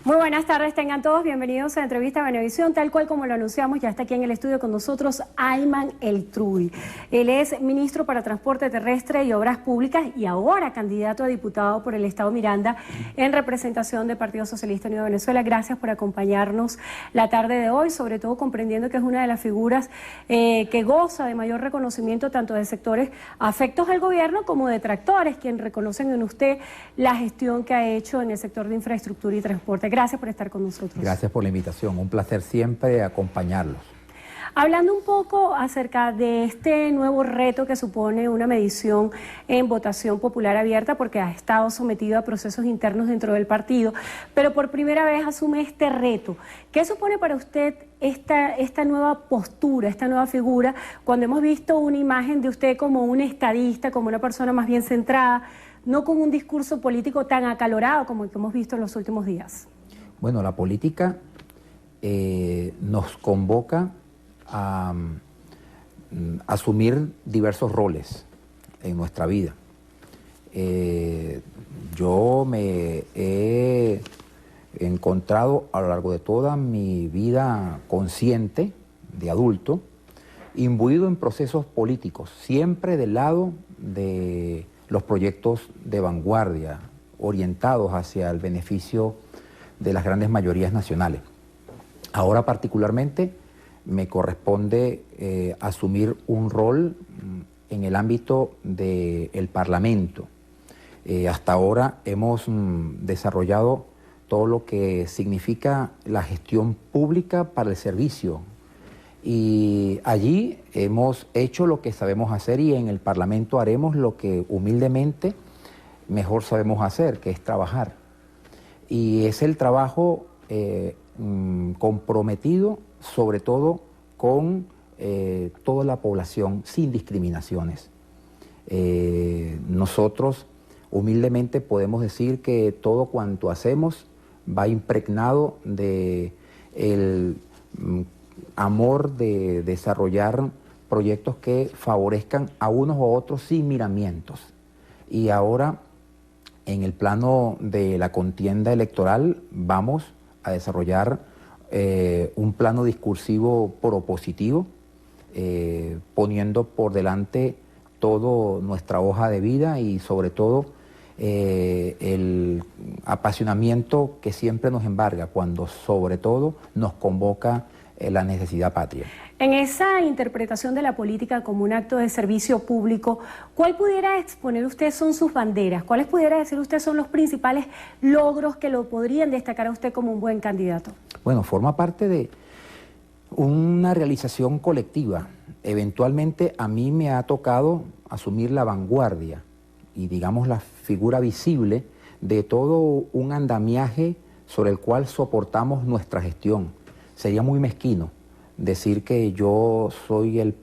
Muy buenas tardes, tengan todos bienvenidos a Entrevista a Venevisión. Tal cual como lo anunciamos, ya está aquí en el estudio con nosotros Ayman Eltruy. Él es ministro para Transporte Terrestre y Obras Públicas y ahora candidato a diputado por el Estado Miranda en representación del Partido Socialista Unido de Venezuela. Gracias por acompañarnos la tarde de hoy, sobre todo comprendiendo que es una de las figuras que goza de mayor reconocimiento tanto de sectores afectos al gobierno como de detractores, quien reconocen en usted la gestión que ha hecho en el sector de infraestructura y transporte. Gracias por estar con nosotros. Gracias por la invitación, un placer siempre acompañarlos. Hablando un poco acerca de este nuevo reto que supone una medición en votación popular abierta, porque ha estado sometido a procesos internos dentro del partido, pero por primera vez asume este reto. ¿Qué supone para usted esta nueva postura, esta nueva figura, cuando hemos visto una imagen de usted como un estadista, como una persona más bien centrada, no con un discurso político tan acalorado como el que hemos visto en los últimos días? Bueno, la política nos convoca a asumir diversos roles en nuestra vida. Yo me he encontrado a lo largo de toda mi vida consciente de adulto, imbuido en procesos políticos, siempre del lado de los proyectos de vanguardia, orientados hacia el beneficio de las grandes mayorías nacionales. Ahora particularmente me corresponde asumir un rol en el ámbito del Parlamento. Hasta ahora hemos desarrollado todo lo que significa la gestión pública para el servicio y allí hemos hecho lo que sabemos hacer y en el Parlamento haremos lo que humildemente mejor sabemos hacer, que es trabajar. Y es el trabajo comprometido sobre todo con toda la población sin discriminaciones. Nosotros humildemente podemos decir que todo cuanto hacemos va impregnado de el amor de desarrollar proyectos que favorezcan a unos u otros sin miramientos. Y ahora, en el plano de la contienda electoral, vamos a desarrollar un plano discursivo propositivo, poniendo por delante toda nuestra hoja de vida y sobre todo el apasionamiento que siempre nos embarga cuando sobre todo nos convoca la necesidad patria. En esa interpretación de la política como un acto de servicio público, ¿cuál pudiera exponer usted son sus banderas? ¿Cuáles pudiera decir usted son los principales logros que lo podrían destacar a usted como un buen candidato? Bueno, forma parte de una realización colectiva. Eventualmente a mí me ha tocado asumir la vanguardia y digamos la figura visible de todo un andamiaje sobre el cual soportamos nuestra gestión. Sería muy mezquino decir que yo soy el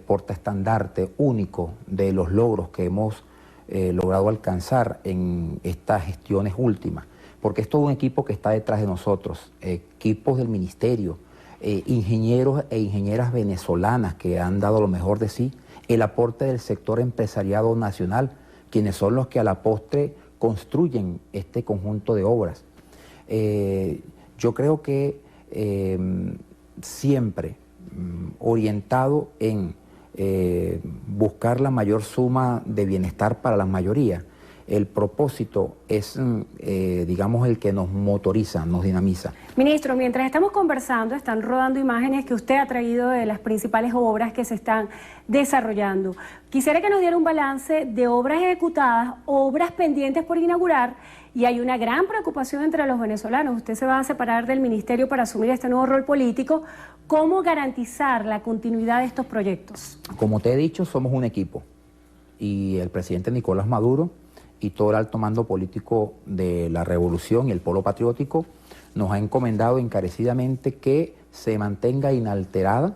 portaestandarte único de los logros que hemos logrado alcanzar en estas gestiones últimas, porque es todo un equipo que está detrás de nosotros, equipos del ministerio, ingenieros e ingenieras venezolanas que han dado lo mejor de sí, el aporte del sector empresariado nacional, quienes son los que a la postre construyen este conjunto de obras. Yo creo que siempre orientado en buscar la mayor suma de bienestar para la mayoría. El propósito es, digamos, el que nos motoriza, nos dinamiza. Ministro, mientras estamos conversando, están rodando imágenes que usted ha traído de las principales obras que se están desarrollando. Quisiera que nos diera un balance de obras ejecutadas, obras pendientes por inaugurar, y hay una gran preocupación entre los venezolanos. Usted se va a separar del ministerio para asumir este nuevo rol político. ¿Cómo garantizar la continuidad de estos proyectos? Como te he dicho, somos un equipo y el presidente Nicolás Maduro y todo el alto mando político de la revolución y el polo patriótico nos ha encomendado encarecidamente que se mantenga inalterada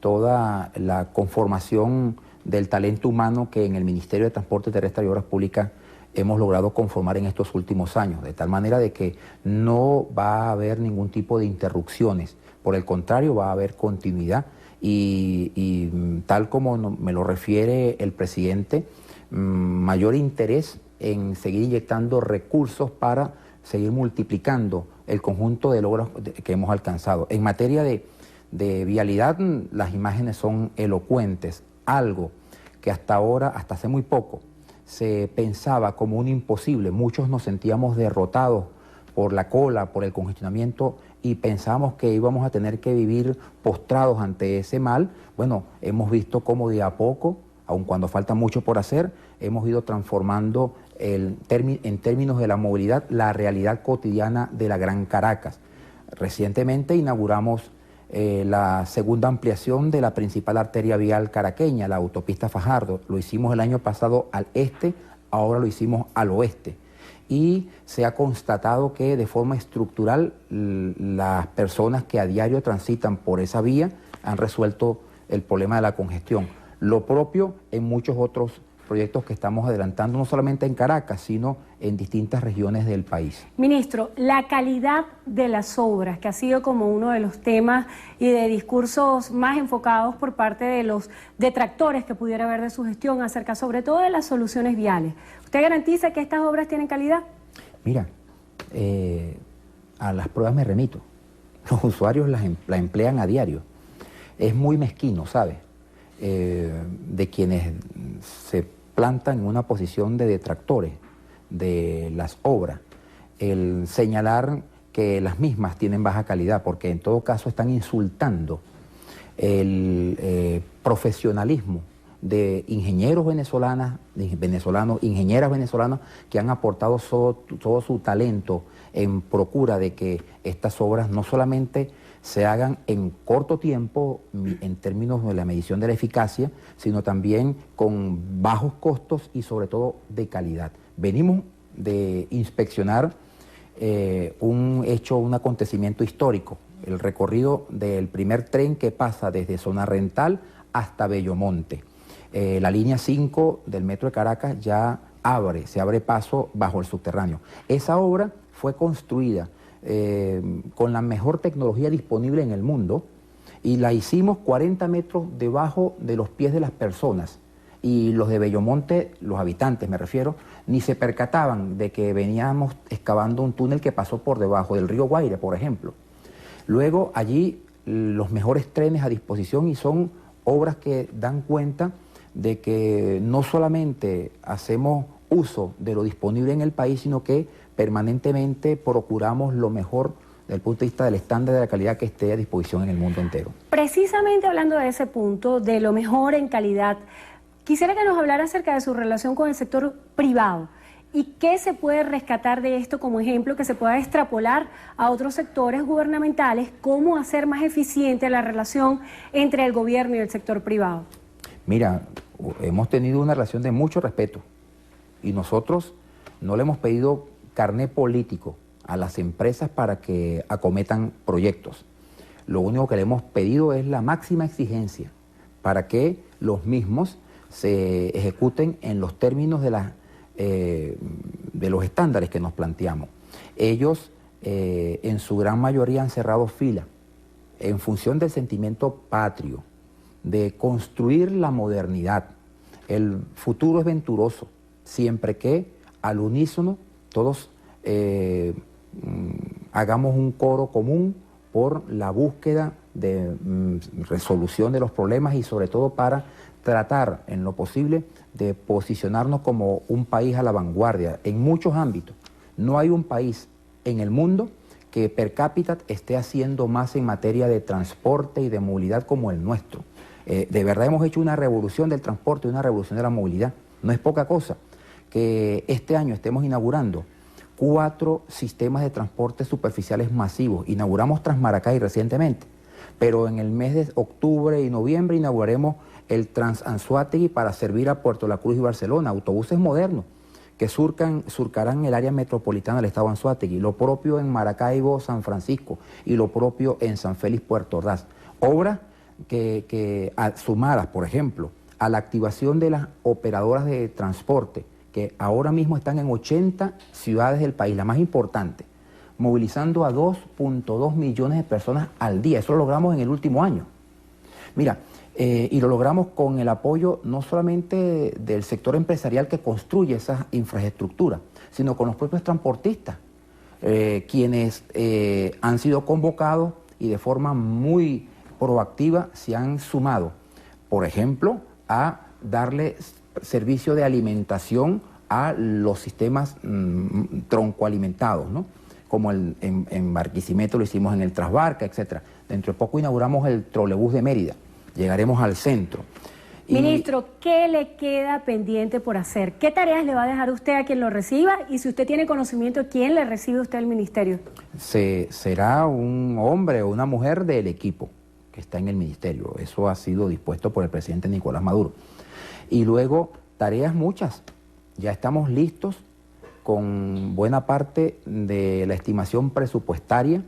toda la conformación del talento humano que en el Ministerio de Transporte Terrestre y Obras Públicas hemos logrado conformar en estos últimos años, de tal manera de que no va a haber ningún tipo de interrupciones, por el contrario va a haber continuidad y tal como me lo refiere el presidente, mayor interés en seguir inyectando recursos para seguir multiplicando el conjunto de logros que hemos alcanzado. En materia de vialidad, las imágenes son elocuentes, algo que hasta ahora, hasta hace muy poco, se pensaba como un imposible. Muchos nos sentíamos derrotados por la cola, por el congestionamiento, y pensábamos que íbamos a tener que vivir postrados ante ese mal. Bueno, hemos visto cómo de a poco, aun cuando falta mucho por hacer, hemos ido transformando en términos de la movilidad la realidad cotidiana de la Gran Caracas. Recientemente inauguramos la segunda ampliación de la principal arteria vial caraqueña, la autopista Fajardo. Lo hicimos el año pasado al este, ahora lo hicimos al oeste. Y se ha constatado que de forma estructural las personas que a diario transitan por esa vía han resuelto el problema de la congestión. Lo propio en muchos otros proyectos que estamos adelantando, no solamente en Caracas, sino en distintas regiones del país. Ministro, la calidad de las obras, que ha sido como uno de los temas y de discursos más enfocados por parte de los detractores que pudiera haber de su gestión acerca sobre todo de las soluciones viales. ¿Usted garantiza que estas obras tienen calidad? Mira, a las pruebas me remito. Los usuarios la emplean a diario. Es muy mezquino, ¿sabes? De quienes se plantan en una posición de detractores de las obras, el señalar que las mismas tienen baja calidad, porque en todo caso están insultando el profesionalismo de ingenieros venezolanos, ingenieras venezolanas que han aportado todo su talento en procura de que estas obras no solamente se hagan en corto tiempo en términos de la medición de la eficacia, sino también con bajos costos y sobre todo de calidad. Venimos de inspeccionar un acontecimiento histórico, el recorrido del primer tren que pasa desde Zona Rental hasta Bellomonte. La línea 5 del Metro de Caracas ya se abre paso bajo el subterráneo. Esa obra fue construida con la mejor tecnología disponible en el mundo y la hicimos 40 metros debajo de los pies de las personas, y los de Bellomonte, los habitantes me refiero, ni se percataban de que veníamos excavando un túnel que pasó por debajo del río Guaire, por ejemplo. Luego allí los mejores trenes a disposición, y son obras que dan cuenta de que no solamente hacemos uso de lo disponible en el país, sino que permanentemente procuramos lo mejor desde el punto de vista del estándar de la calidad que esté a disposición en el mundo entero. Precisamente hablando de ese punto, de lo mejor en calidad, quisiera que nos hablara acerca de su relación con el sector privado y qué se puede rescatar de esto como ejemplo que se pueda extrapolar a otros sectores gubernamentales, cómo hacer más eficiente la relación entre el gobierno y el sector privado. Mira, hemos tenido una relación de mucho respeto y nosotros no le hemos pedido carné político a las empresas para que acometan proyectos. Lo único que le hemos pedido es la máxima exigencia para que los mismos se ejecuten en los términos de los estándares que nos planteamos. Ellos en su gran mayoría han cerrado fila en función del sentimiento patrio, de construir la modernidad. El futuro es venturoso, siempre que al unísono todos hagamos un coro común por la búsqueda de resolución de los problemas y sobre todo para tratar en lo posible de posicionarnos como un país a la vanguardia en muchos ámbitos. No hay un país en el mundo que per cápita esté haciendo más en materia de transporte y de movilidad como el nuestro. De verdad hemos hecho una revolución del transporte y una revolución de la movilidad. No es poca cosa que este año estemos inaugurando 4 sistemas de transporte superficiales masivos. Inauguramos Transmaracay recientemente, pero en el mes de octubre y noviembre inauguraremos el Transanzoátegui para servir a Puerto La Cruz y Barcelona, autobuses modernos que surcarán el área metropolitana del estado de Anzoátegui, lo propio en Maracaibo, San Francisco, y lo propio en San Félix, Puerto Ordaz. Obras que sumadas, por ejemplo, a la activación de las operadoras de transporte, que ahora mismo están en 80 ciudades del país, la más importante, movilizando a 2.2 millones de personas al día. Eso lo logramos en el último año. Mira, y lo logramos con el apoyo no solamente del sector empresarial que construye esas infraestructuras, sino con los propios transportistas. quienes han sido convocados y de forma muy proactiva se han sumado, por ejemplo, a darle servicio de alimentación a los sistemas troncoalimentados, ¿no? Como en Barquisimeto lo hicimos en el Trasbarca, etc. Dentro de poco inauguramos el trolebús de Mérida, llegaremos al centro. Ministro, ¿qué le queda pendiente por hacer? ¿Qué tareas le va a dejar usted a quien lo reciba? Y si usted tiene conocimiento, ¿quién le recibe usted al ministerio? Será un hombre o una mujer del equipo que está en el ministerio. Eso ha sido dispuesto por el presidente Nicolás Maduro. Y luego, tareas muchas. Ya estamos listos con buena parte de la estimación presupuestaria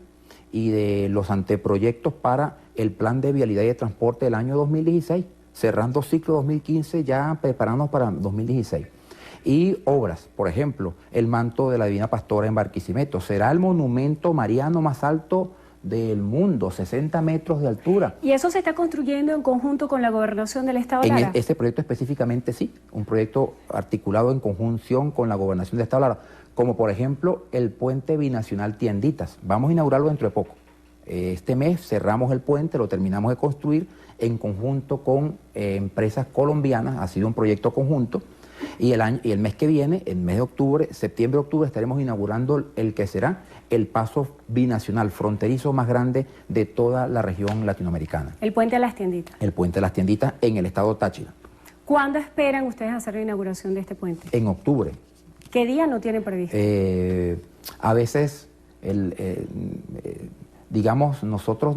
y de los anteproyectos para el plan de vialidad y de transporte del año 2016, cerrando ciclo 2015, ya preparándonos para 2016. Y obras, por ejemplo, el manto de la Divina Pastora en Barquisimeto, será el monumento mariano más alto del mundo, 60 metros de altura. ¿Y eso se está construyendo en conjunto con la Gobernación del Estado Lara? En este proyecto específicamente sí, un proyecto articulado en conjunción con la Gobernación del Estado Lara, como por ejemplo el puente binacional Tienditas. Vamos a inaugurarlo dentro de poco. Este mes cerramos el puente, lo terminamos de construir en conjunto con empresas colombianas, ha sido un proyecto conjunto, y el mes que viene, el mes de octubre, septiembre-octubre, estaremos inaugurando el que será el paso binacional fronterizo más grande de toda la región latinoamericana. El puente de las Tienditas. El puente de las Tienditas en el estado Táchira. ¿Cuándo esperan ustedes hacer la inauguración de este puente? En octubre. ¿Qué día no tienen previsto? A veces, digamos, nosotros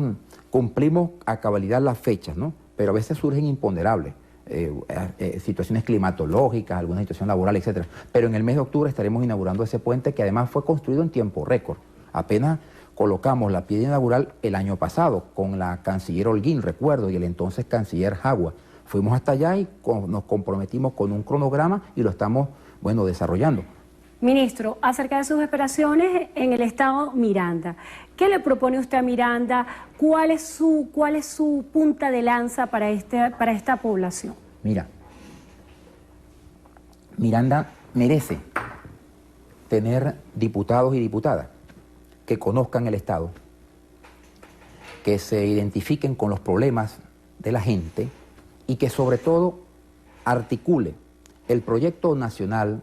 cumplimos a cabalidad las fechas, ¿no? Pero a veces surgen imponderables. Situaciones climatológicas, alguna situación laboral, etcétera. Pero en el mes de octubre estaremos inaugurando ese puente que además fue construido en tiempo récord. Apenas colocamos la piedra inaugural el año pasado con la canciller Holguín, recuerdo, y el entonces canciller Jagua. Fuimos hasta allá y nos comprometimos con un cronograma y lo estamos, bueno, desarrollando. Ministro, acerca de sus operaciones en el estado Miranda, ¿qué le propone usted a Miranda? ¿Cuál es su punta de lanza para esta población? Mira, Miranda merece tener diputados y diputadas que conozcan el Estado, que se identifiquen con los problemas de la gente y que sobre todo articule el proyecto nacional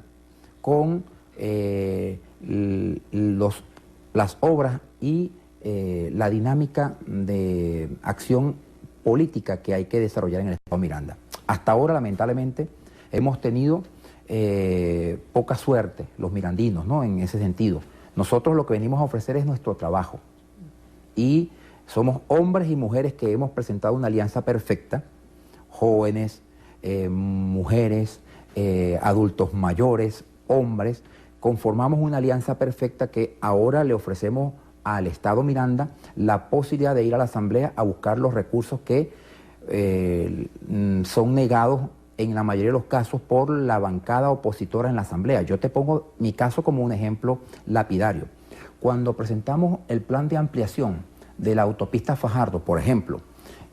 con las obras y la dinámica de acción política que hay que desarrollar en el estado Miranda. Hasta ahora, lamentablemente, hemos tenido poca suerte los mirandinos, ¿no? En ese sentido. Nosotros lo que venimos a ofrecer es nuestro trabajo. Y somos hombres y mujeres que hemos presentado una alianza perfecta, jóvenes, mujeres, adultos mayores, hombres, conformamos una alianza perfecta que ahora le ofrecemos al Estado Miranda la posibilidad de ir a la Asamblea a buscar los recursos que son negados en la mayoría de los casos por la bancada opositora en la Asamblea. Yo te pongo mi caso como un ejemplo lapidario. Cuando presentamos el plan de ampliación de la autopista Fajardo, por ejemplo,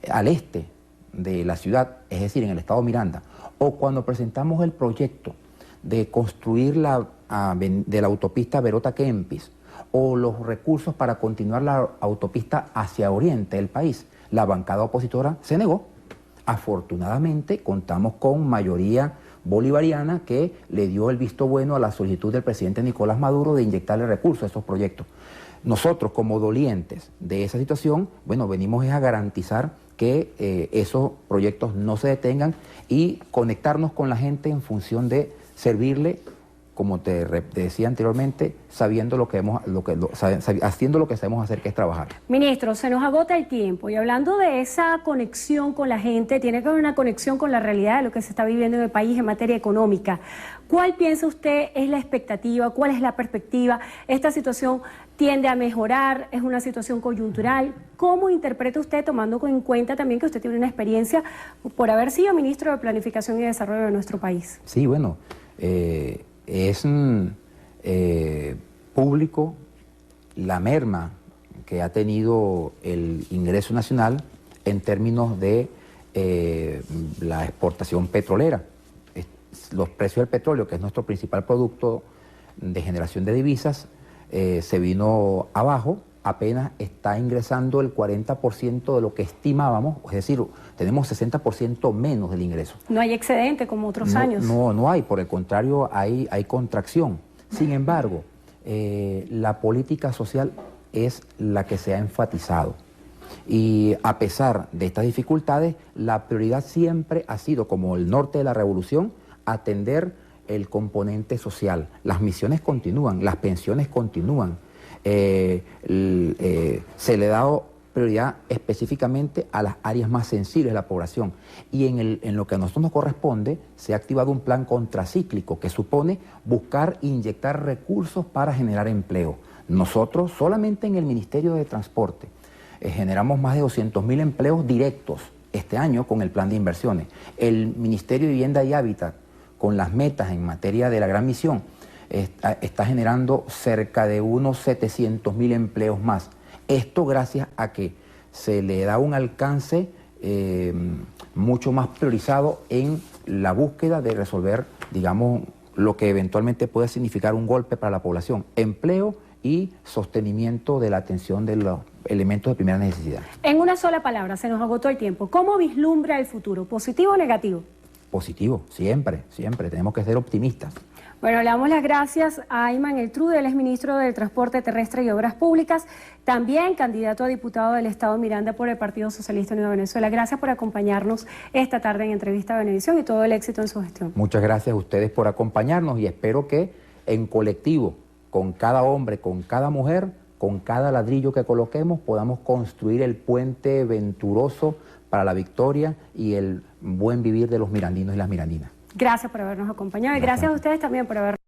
al este de la ciudad, es decir, en el Estado Miranda, o cuando presentamos el proyecto de construir de la autopista Berota-Kempis o los recursos para continuar la autopista hacia oriente del país, la bancada opositora se negó. Afortunadamente contamos con mayoría bolivariana que le dio el visto bueno a la solicitud del presidente Nicolás Maduro de inyectarle recursos a esos proyectos. Nosotros, como dolientes de esa situación, bueno, venimos a garantizar que esos proyectos no se detengan y conectarnos con la gente en función de servirle, como te decía anteriormente, haciendo lo que sabemos hacer, que es trabajar. Ministro, se nos agota el tiempo y hablando de esa conexión con la gente, tiene que haber una conexión con la realidad de lo que se está viviendo en el país en materia económica. ¿Cuál piensa usted es la expectativa? ¿Cuál es la perspectiva? ¿Esta situación tiende a mejorar? ¿Es una situación coyuntural? ¿Cómo interpreta usted, tomando en cuenta también que usted tiene una experiencia por haber sido ministro de Planificación y Desarrollo de nuestro país? Sí, bueno, es público la merma que ha tenido el ingreso nacional en términos de la exportación petrolera. Los precios del petróleo, que es nuestro principal producto de generación de divisas, se vino abajo, apenas está ingresando el 40% de lo que estimábamos, es decir, tenemos 60% menos del ingreso. No hay excedente como otros años. No hay, por el contrario, hay contracción. Sin embargo, la política social es la que se ha enfatizado. Y a pesar de estas dificultades, la prioridad siempre ha sido, como el norte de la revolución, atender el componente social. Las misiones continúan, las pensiones continúan. Se le ha dado prioridad específicamente a las áreas más sensibles de la población. Y en lo que a nosotros nos corresponde, se ha activado un plan contracíclico que supone buscar inyectar recursos para generar empleo. Nosotros, solamente en el Ministerio de Transporte, generamos más de 200.000 empleos directos este año con el plan de inversiones. El Ministerio de Vivienda y Hábitat, con las metas en materia de la gran misión, está generando cerca de unos 700.000 empleos más. Esto gracias a que se le da un alcance mucho más priorizado en la búsqueda de resolver, digamos, lo que eventualmente puede significar un golpe para la población, empleo y sostenimiento de la atención de los elementos de primera necesidad. En una sola palabra, se nos agotó el tiempo. ¿Cómo vislumbra el futuro? ¿Positivo o negativo? Positivo, siempre, siempre. Tenemos que ser optimistas. Bueno, le damos las gracias a Ayman El-Trudy, él es ministro del Transporte Terrestre y Obras Públicas, también candidato a diputado del Estado Miranda por el Partido Socialista Unido de Venezuela. Gracias por acompañarnos esta tarde en Entrevista a Venevisión y todo el éxito en su gestión. Muchas gracias a ustedes por acompañarnos y espero que en colectivo, con cada hombre, con cada mujer, con cada ladrillo que coloquemos, podamos construir el puente venturoso para la victoria y el buen vivir de los mirandinos y las mirandinas. Gracias por habernos acompañado y gracias a ustedes también por haber